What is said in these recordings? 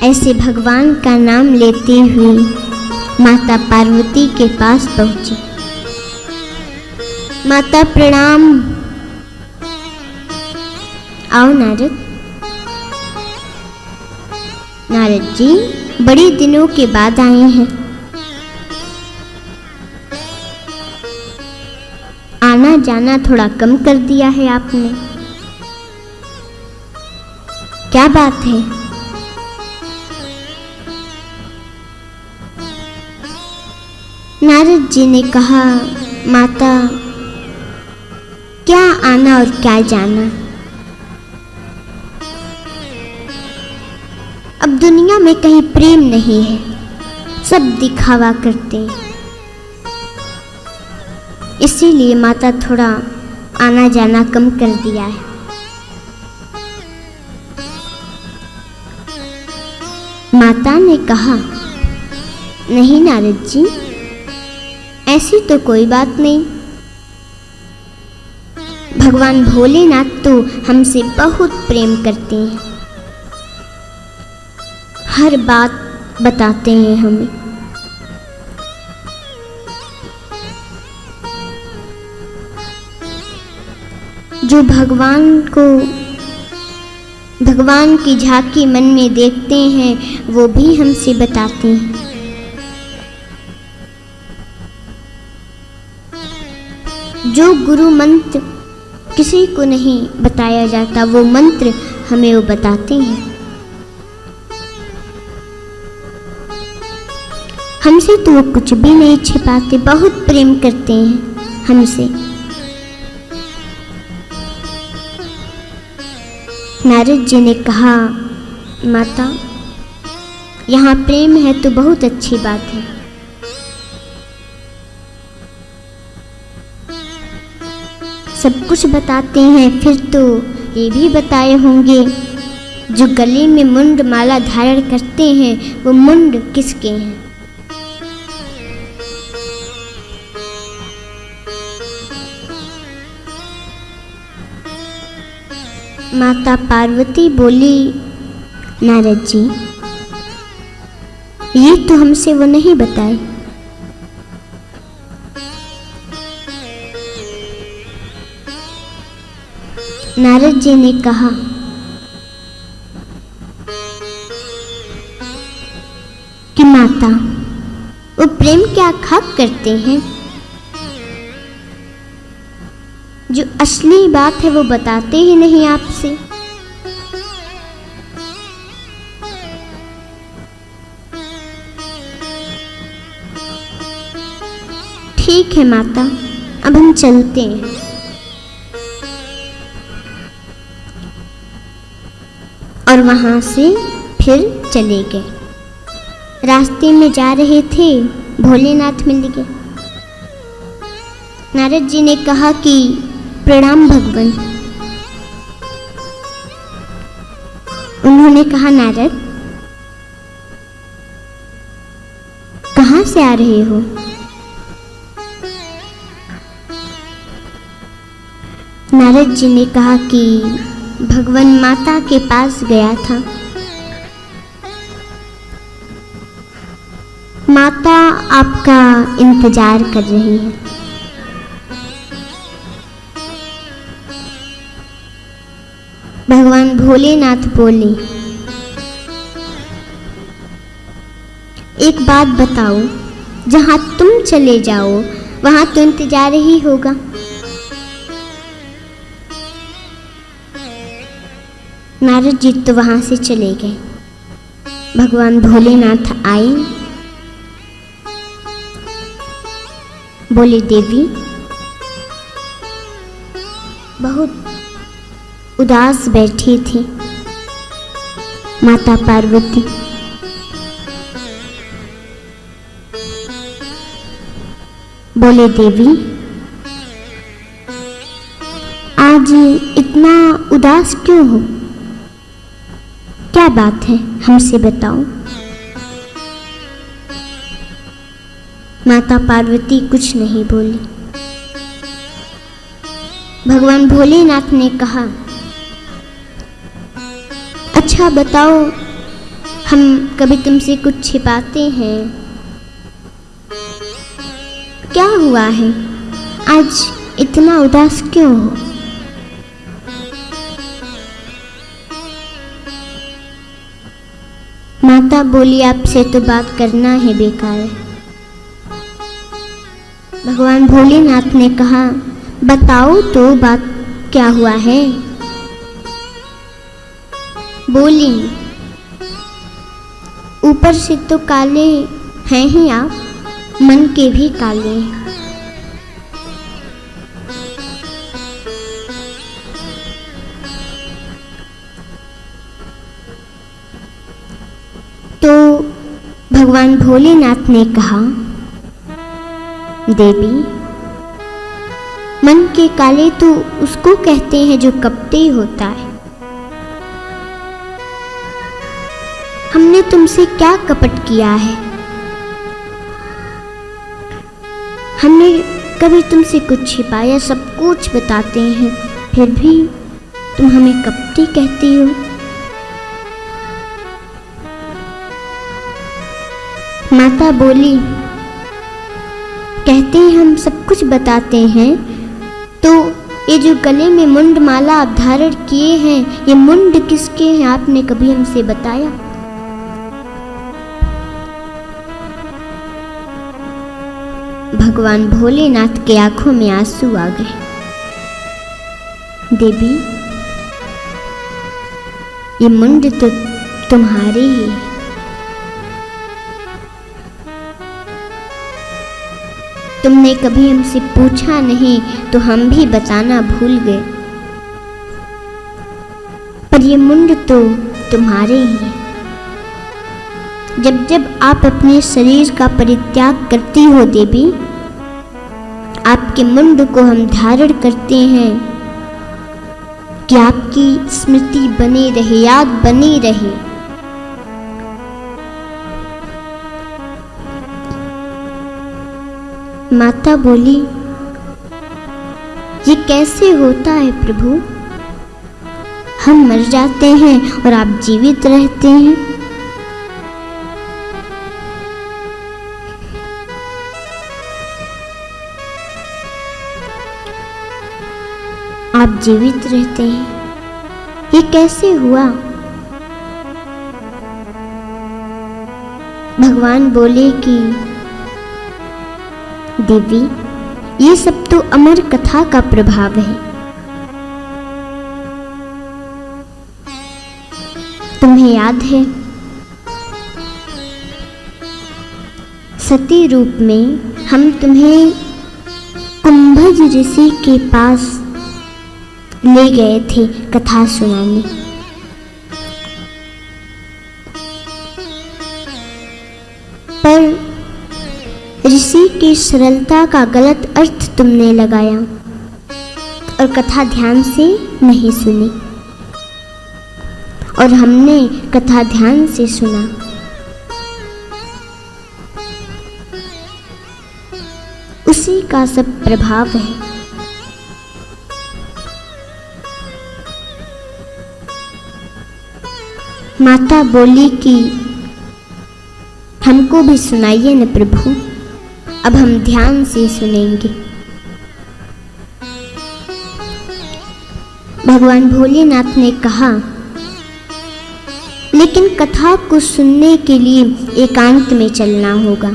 ऐसे भगवान का नाम लेते हुए माता पार्वती के पास पहुंची। माता प्रणाम। आओ नारद। नारद जी बड़े दिनों के बाद आए हैं। आना जाना थोड़ा कम कर दिया है आपने, क्या बात है? नारद जी ने कहा, माता क्या आना और क्या जाना, अब दुनिया में कहीं प्रेम नहीं है, सब दिखावा करते हैं, इसीलिए माता थोड़ा आना जाना कम कर दिया है। माता ने कहा, नहीं नारद जी, ऐसी तो कोई बात नहीं। भगवान भोलेनाथ तो हमसे बहुत प्रेम करते हैं, हर बात बताते हैं हमें। जो भगवान की झांकी मन में देखते हैं वो भी हमसे बताते हैं। जो गुरु मंत्र किसी को नहीं बताया जाता वो मंत्र हमें वो बताते हैं। हमसे तो वो कुछ भी नहीं छिपाते, बहुत प्रेम करते हैं हमसे। नारद जी ने कहा, माता यहाँ प्रेम है तो बहुत अच्छी बात है। सब कुछ बताते हैं, फिर तो ये भी बताए होंगे जो गले में मुंड माला धारण करते हैं वो मुंड किसके हैं? माता पार्वती बोली, नारद जी ये तो हमसे वो नहीं बताए। नारद जी ने कहा, कि माता वो प्रेम क्या खाक करते हैं, जो असली बात है वो बताते ही नहीं आपसे। ठीक है माता, अब हम चलते हैं। और वहां से फिर चले गए। रास्ते में जा रहे थे, भोलेनाथ मिल गए। नारद जी ने कहा कि प्रणाम भगवान। उन्होंने कहा, नारद कहाँ से आ रहे हो? नारद जी ने कहा कि भगवान माता के पास गया था। माता आपका इंतजार कर रही है। भगवान भोलेनाथ बोले, एक बात बताओ, जहां तुम चले जाओ वहां तो इंतजार ही होगा। नारद जी तो वहां से चले गए। भगवान भोलेनाथ आए, बोले, देवी बहुत उदास बैठी थी माता पार्वती। बोले, देवी आज इतना उदास क्यों हो, क्या बात है हमसे बताओ। माता पार्वती कुछ नहीं बोली। भगवान भोलेनाथ ने कहा, अच्छा बताओ, हम कभी तुमसे कुछ छिपाते हैं। क्या हुआ है, आज इतना उदास क्यों हो? माता बोली, आपसे तो बात करना है बेकार है। भगवान भोलेनाथ ने कहा, बताओ तो बात क्या हुआ है। बोली, ऊपर से तो काले हैं ही आप, मन के भी काले हैं। तो भगवान भोलेनाथ ने कहा, देवी, मन के काले तो उसको कहते हैं जो कपटी होता है। हमने तुमसे क्या कपट किया है? हमने कभी तुमसे कुछ छिपाया? सब कुछ बताते हैं, फिर भी तुम हमें कपटी कहती हो। माता बोली, कहते हैं हम सब कुछ बताते हैं, तो ये जो गले में मुंड माला आप धारण किए हैं, ये मुंड किसके हैं? आपने कभी हमसे बताया? भगवान भोलेनाथ के आंखों में आंसू आ गए। देवी, ये मुंड तो तुम्हारे ही है। तुमने कभी हमसे पूछा नहीं तो हम भी बताना भूल गए, पर ये मुंड तो तुम्हारे ही है। जब जब आप अपने शरीर का परित्याग करती हो देवी, आपके मुंड को हम धारण करते हैं कि आपकी स्मृति बनी रहे, याद बनी रहे। माता बोली, ये कैसे होता है प्रभु? हम मर जाते हैं और आप जीवित रहते हैं। आप जीवित रहते हैं, ये कैसे हुआ? भगवान बोले कि देवी, ये सब तो अमर कथा का प्रभाव है। तुम्हें याद है, सती रूप में हम तुम्हें कुंभज ऋषि के पास ले गए थे कथा सुनाने। पर ऋषि की सरलता का गलत अर्थ तुमने लगाया और कथा ध्यान से नहीं सुनी, और हमने कथा ध्यान से सुना। उसी का सब प्रभाव है। माता बोली कि हमको भी सुनाइए न प्रभु, अब हम ध्यान से सुनेंगे। भगवान भोलेनाथ ने कहा, लेकिन कथा को सुनने के लिए एकांत में चलना होगा।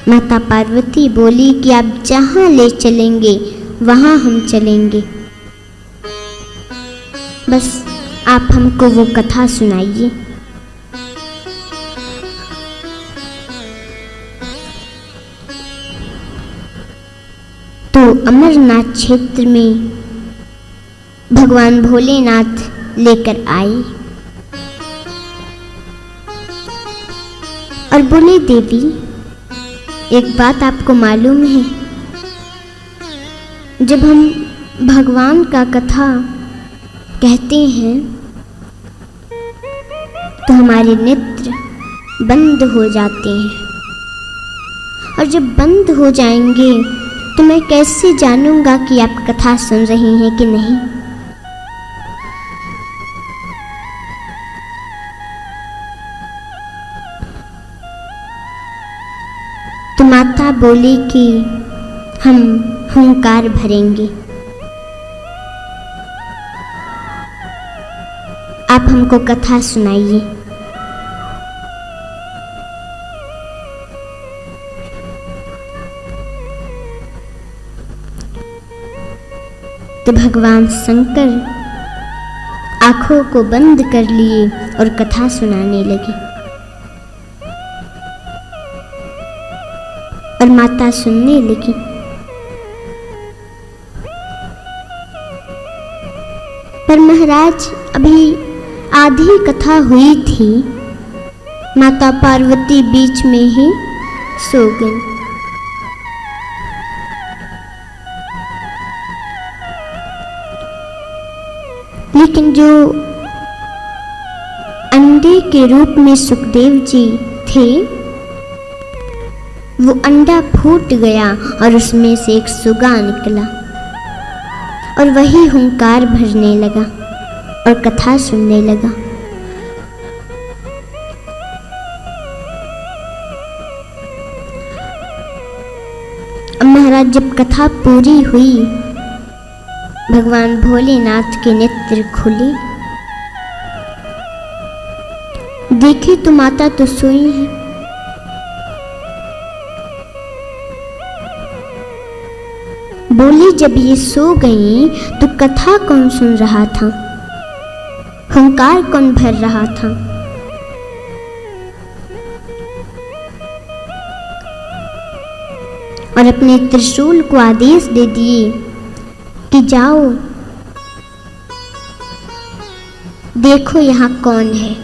माता पार्वती बोली कि आप जहां ले चलेंगे वहां हम चलेंगे, बस आप हमको वो कथा सुनाइए। तो अमरनाथ क्षेत्र में भगवान भोलेनाथ लेकर आए और बोले, देवी, एक बात आपको मालूम है, जब हम भगवान का कथा कहते हैं तो हमारे नेत्र बंद हो जाते हैं, और जब बंद हो जाएंगे तो मैं कैसे जानूंगा कि आप कथा सुन रही हैं कि नहीं? माता बोली कि हम हुंकार भरेंगे। आप हमको कथा सुनाइए। तो भगवान शंकर आंखों को बंद कर लिए और कथा सुनाने लगे। और माता सुनने लगी। पर महाराज अभी आधी कथा हुई थी, माता पार्वती बीच में ही सो गई। लेकिन जो अंडे के रूप में सुखदेव जी थे, वो अंडा फूट गया और उसमें से एक सुगा निकला और वही हुंकार भरने लगा और कथा सुनने लगा। महाराज जब कथा पूरी हुई, भगवान भोलेनाथ के नेत्र खुले। देखे तो माता तो सोई है। बोली जब ये सो गई तो कथा कौन सुन रहा था, हुंकार कौन भर रहा था। और अपने त्रिशूल को आदेश दे दिए कि जाओ देखो यहाँ कौन है।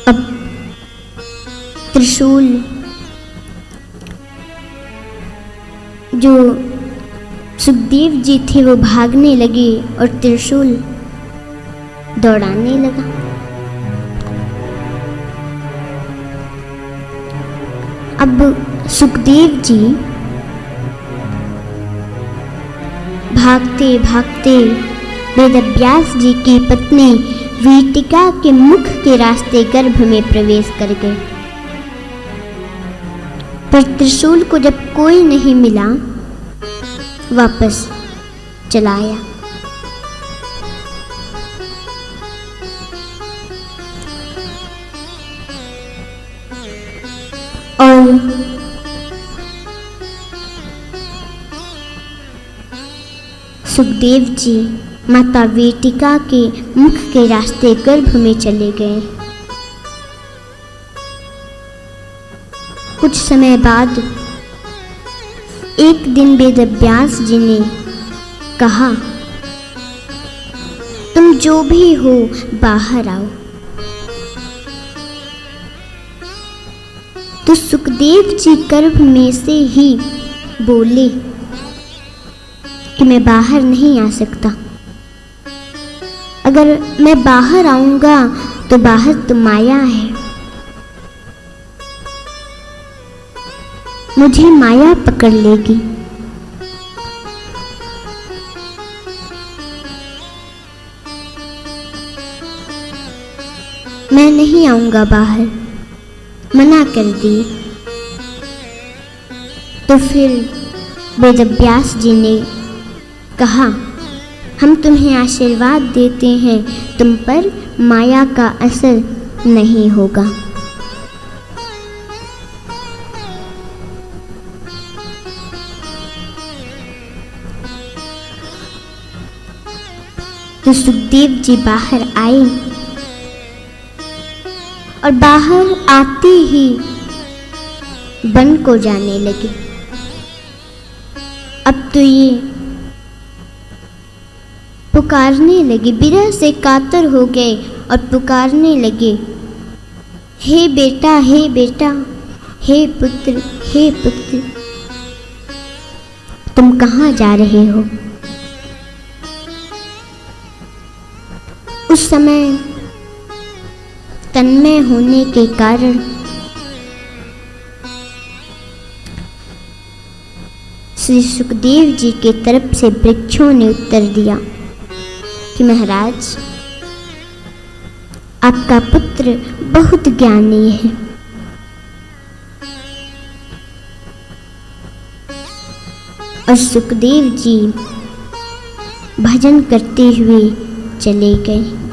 अब त्रिशूल जो सुखदेव जी थे वो भागने लगे और त्रिशूल दौड़ाने लगा। अब सुखदेव जी भागते भागते वेदव्यास जी की पत्नी वीटिका के मुख के रास्ते गर्भ में प्रवेश कर गए। पर त्रिशूल को जब कोई नहीं मिला, वापस चला आया। और सुखदेव जी माता वीटिका के मुख के रास्ते गर्भ में चले गए। कुछ समय बाद एक दिन वेदव्यास जी ने कहा, तुम जो भी हो बाहर आओ। तो सुखदेव जी गर्भ में से ही बोले कि मैं बाहर नहीं आ सकता। अगर मैं बाहर आऊंगा तो बाहर तो माया है, मुझे माया पकड़ लेगी। मैं नहीं आऊंगा बाहर, मना कर दिए। तो फिर वेदव्यास जी ने कहा, हम तुम्हें आशीर्वाद देते हैं, तुम पर माया का असर नहीं होगा। तो सुखदेव जी बाहर आए और बाहर आते ही वन को जाने लगे। अब तो ये पुकारने लगे, विरह से कातर हो गए और पुकारने लगे, हे बेटा, हे बेटा, हे पुत्र, हे पुत्र, तुम कहाँ जा रहे हो। उस समय तन्मय होने के कारण श्री सुखदेव जी के तरफ से वृक्षों ने उत्तर दिया कि महाराज, आपका पुत्र बहुत ज्ञानी है। और सुखदेव जी भजन करते हुए चले गए।